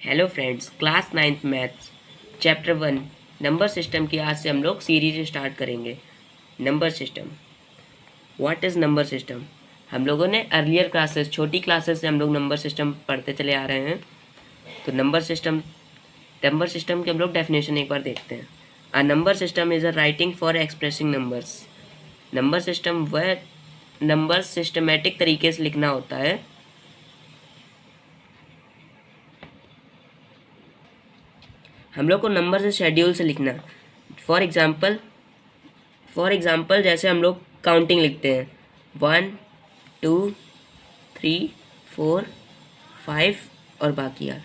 Hello friends, class 9th maths chapter 1 number system की आज से हम लोग सीरीज स्टार्ट करेंगे। Number system, what is number system? हम लोगों ने अर्लियर क्लासेस, छोटी क्लासेस से हम लोग नंबर सिस्टम पढ़ते चले आ रहे हैं। तो नंबर सिस्टम की हम लोग डेफिनेशन एक बार देखते हैं। A number system is a writing for expressing numbers. Number system वह नंबर सिस्टमेटिक तरीके से लिखना होता है हम लोग को नंबर से शेड्यूल से लिखना। फॉर एग्ज़ाम्पल जैसे हम लोग काउंटिंग लिखते हैं 1 2 3 4 5 और बाकी यार।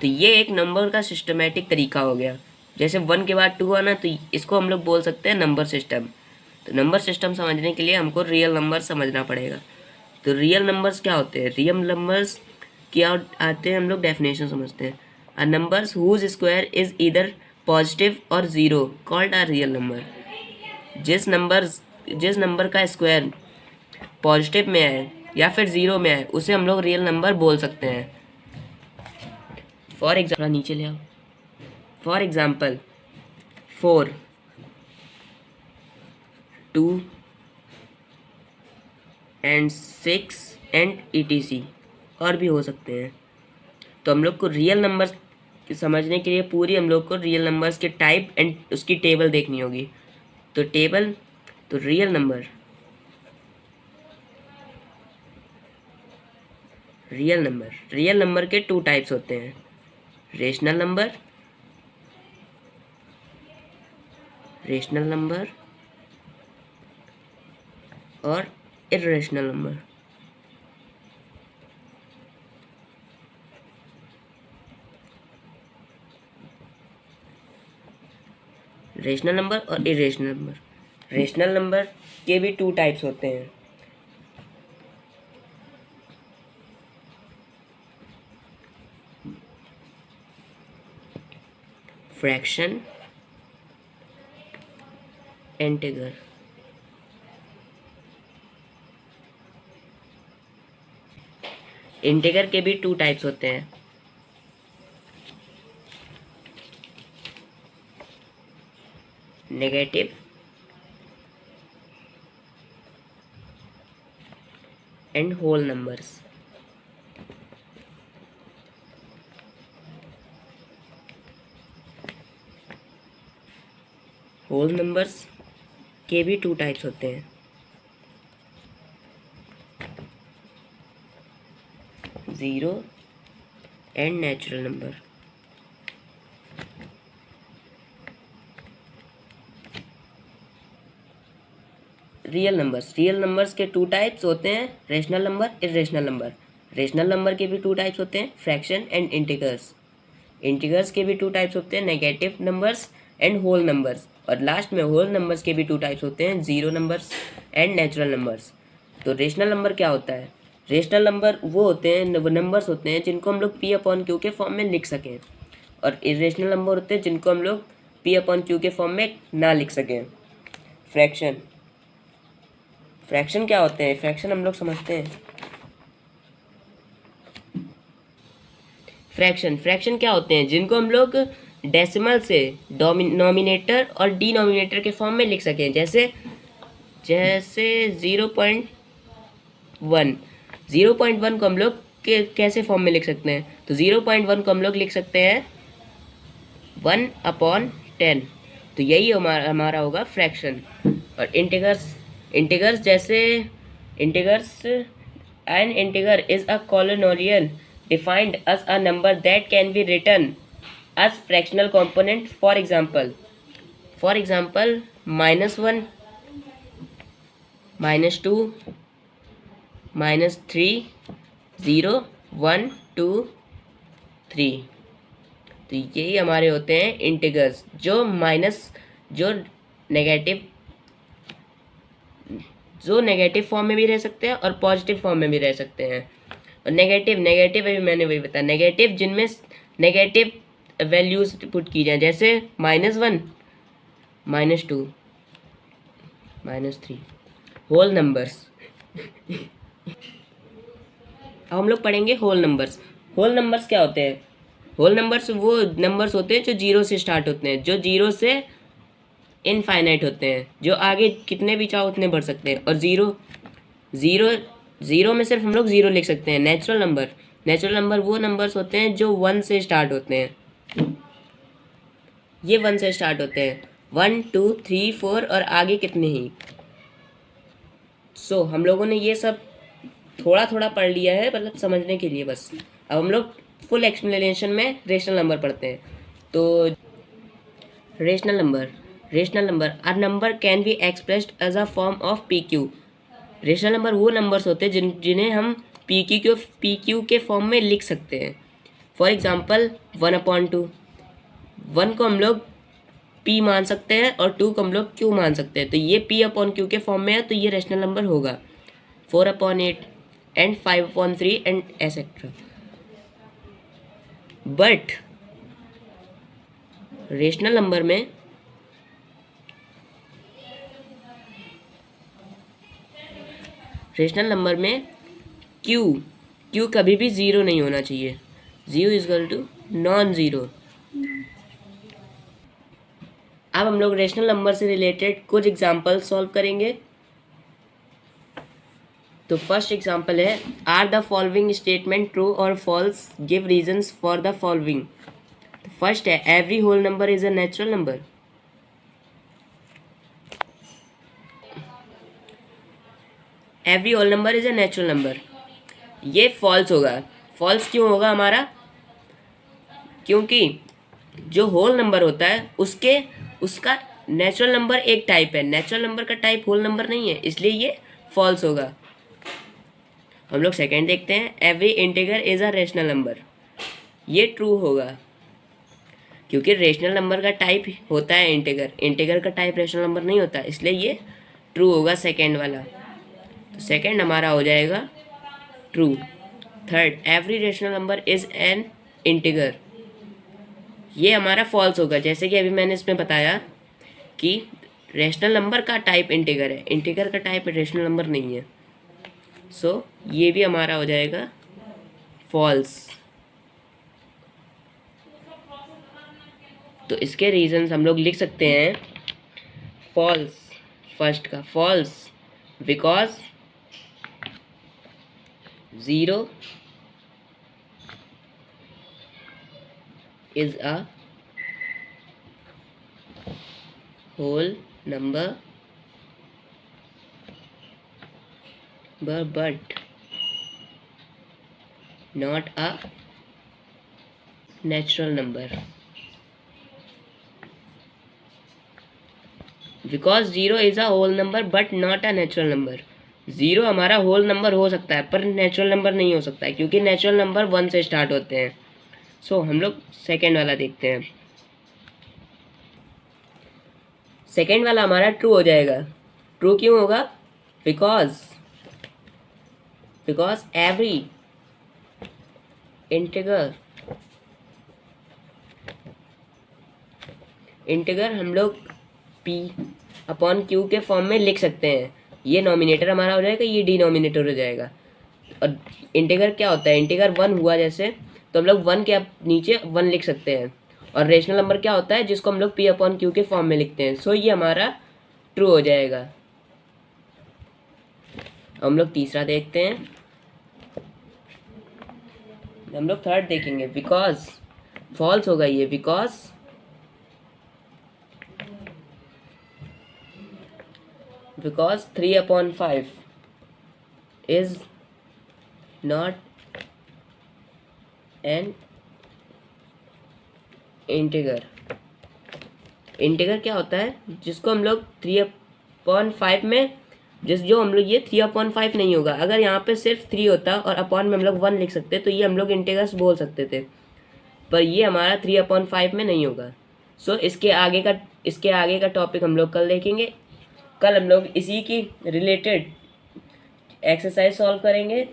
तो ये एक नंबर का सिस्टमेटिक तरीका हो गया। जैसे 1 के बाद 2 आना, तो इसको हम लोग बोल सकते हैं नंबर सिस्टम। तो नंबर सिस्टम समझने के लिए हमको रियल नंबर समझना पड़ेगा। तो रियल नंबर्स क्या होते हैं? रियल नंबर्स क्या आते हैं, हम लोग डेफिनेशन समझते हैं। A numbers whose square is either positive or zero called a real number. जिस नंबर का स्क्वायर पॉजिटिव में है या फिर ज़ीरो में है, उसे हम लोग रियल नंबर बोल सकते हैं। फॉर एग्जाम्पल नीचे ले आओ। For example 4 2 and 6 and ETC और भी हो सकते हैं। तो हम लोग को रियल नंबर्स समझने के लिए पूरी हम लोग को रियल नंबर्स के टाइप एंड उसकी टेबल देखनी होगी। तो रियल नंबर के 2 टाइप्स होते हैं, रेशनल नंबर और इर्रेशनल नंबर। रेशनल नंबर और इरेशनल नंबर। रेशनल नंबर के भी 2 टाइप्स होते हैं, फ्रैक्शन, इंटीग्रल। इंटीग्रल के भी 2 टाइप्स होते हैं, negative and whole numbers. Whole numbers के भी 2 टाइप्स होते हैं, zero and natural number. Real numbers के 2 टाइप्स होते हैं, rational number, irrational number. Rational number के भी 2 टाइप्स होते हैं, फ्रैक्शन एंड इंटीग्रल्स। इंटीग्रल्स के भी 2 टाइप्स होते हैं, negative numbers and whole numbers. और लास्ट में होल नंबर्स के भी 2 टाइप्स होते हैं, zero numbers and natural numbers. तो रेशनल नंबर क्या होता है? रेशनल नंबर वो होते हैं, नंबर्स होते हैं जिनको हम लोग P/Q के फॉर्म में लिख सकें, और इरेशनल नंबर होते हैं जिनको हम लोग P/Q के फॉर्म में ना लिख सकें। फ्रैक्शन क्या होते हैं? फ्रैक्शन हम लोग समझते हैं। फ्रैक्शन क्या होते हैं? जिनको हम लोग डेसिमल से नॉमिनेटर और डिनोमिनेटर के फॉर्म में लिख सकें। जैसे 0.1 को हम लोग कैसे फॉर्म में लिख सकते हैं? तो 0.1 को हम लोग लिख सकते हैं 1/10। तो यही हमारा होगा फ्रैक्शन। और इंटीग्रल्स जैसे an integer is a polynomial defined as a number that can be written as fractional component. For example, -1, -2, -3, 0, 1, 2, 3। तो यही हमारे होते हैं इंटीग्रल्स, जो नेगेटिव फॉर्म में भी रह सकते हैं और पॉजिटिव फॉर्म में भी रह सकते हैं। और नेगेटिव अभी मैंने वही बताया, नेगेटिव जिनमें नेगेटिव वैल्यूज पुट की जाए, जैसे -1, -2, -3। Whole numbers. अब हम लोग पढ़ेंगे होल नंबर्स। होल नंबर्स क्या होते हैं? होल नंबर्स वो नंबर्स होते हैं जो जीरो से स्टार्ट होते हैं, जो जीरो से इनफाइनाइट होते हैं, जो आगे कितने भी चाहो उतने बढ़ सकते हैं। और ज़ीरो ज़ीरो ज़ीरो में सिर्फ हम लोग ज़ीरो लिख सकते हैं। नेचुरल नंबर वो नंबर्स होते हैं जो वन से स्टार्ट होते हैं, ये वन से स्टार्ट होते हैं, 1 2 3 4 और आगे कितने ही। सो हम लोगों ने ये सब थोड़ा थोड़ा पढ़ लिया है, मतलब समझने के लिए बस। अब हम लोग फुल एक्सप्लेनेशन में रेशनल नंबर पढ़ते हैं। तो rational number a number can be expressed as a form of P Q. Rational number वो नंबर्स होते हैं जिन्हें हम पी क्यू के फॉर्म में लिख सकते हैं। फॉर एग्जाम्पल 1/2, 1 को हम लोग पी मान सकते हैं और 2 को हम लोग क्यू मान सकते हैं, तो ये p/q के फॉर्म में है, तो ये रेशनल नंबर होगा। 4/8 and 5/3 and et cetera. But rational number में क्यू कभी भी ज़ीरो नहीं होना चाहिए। 0 is equal to non zero. अब हम लोग रेशनल नंबर से रिलेटेड कुछ एग्जाम्पल सॉल्व करेंगे। तो फर्स्ट एग्जाम्पल है, are the following statement true or false, give reasons for the following. First है, every whole number is a natural number. Every whole number is a natural number, ये false होगा। False क्यों होगा हमारा? क्योंकि जो whole number होता है उसका नेचुरल नंबर एक टाइप है, नेचुरल नंबर का टाइप होल नंबर नहीं है, इसलिए ये फॉल्स होगा। हम लोग सेकंड देखते हैं, every integer is a rational number, ये ट्रू होगा, क्योंकि रेशनल नंबर का टाइप होता है इंटीगर का टाइप रेशनल नंबर नहीं होता, इसलिए ये ट्रू होगा सेकंड वाला। तो सेकंड हमारा हो जाएगा true. Third, every rational number is an integer, ये हमारा फॉल्स होगा। जैसे कि अभी मैंने इसमें बताया कि रेशनल नंबर का टाइप इंटीगर है, इंटीगर का टाइप रेशनल नंबर नहीं है। सो ये भी हमारा हो जाएगा फॉल्स। तो इसके रीजंस हम लोग लिख सकते हैं। फॉल्स, फर्स्ट का false because 0 is a whole number but not a natural number. Because 0 is a whole number but not a natural number. 0 हमारा होल नंबर हो सकता है पर नेचुरल नंबर नहीं हो सकता है, क्योंकि नेचुरल नंबर 1 से स्टार्ट होते हैं। सो हम लोग सेकेंड वाला देखते हैं। सेकेंड वाला हमारा ट्रू हो जाएगा। ट्रू क्यों होगा? बिकॉज एवरी इंटीगर हम लोग p/q के फॉर्म में लिख सकते हैं। ये नॉमिनेटर हमारा हो जाएगा, ये डिनोमिनेटर हो जाएगा। और इंटीगर क्या होता है? इंटीगर 1 हुआ जैसे, तो हम लोग 1 के नीचे 1 लिख सकते हैं। और रेशनल नंबर क्या होता है? जिसको हम लोग p/q के फॉर्म में लिखते हैं। सो ये हमारा ट्रू हो जाएगा। हम लोग तीसरा देखते हैं। हम लोग थर्ड देखेंगे, बिकॉज फॉल्स होगा ये, because 3/5 is not an integer. Integer क्या होता है? जिसको हम लोग 3/5 में जो हम लोग, ये 3/5 नहीं होगा। अगर यहाँ पे सिर्फ 3 होता और अपॉन में हम लोग 1 लिख सकते तो ये हम लोग इंटीगर्स बोल सकते थे, पर ये हमारा 3/5 में नहीं होगा। सो इसके आगे का टॉपिक हम लोग कल देखेंगे। कल हम लोग इसी की रिलेटेड एक्सरसाइज सॉल्व करेंगे।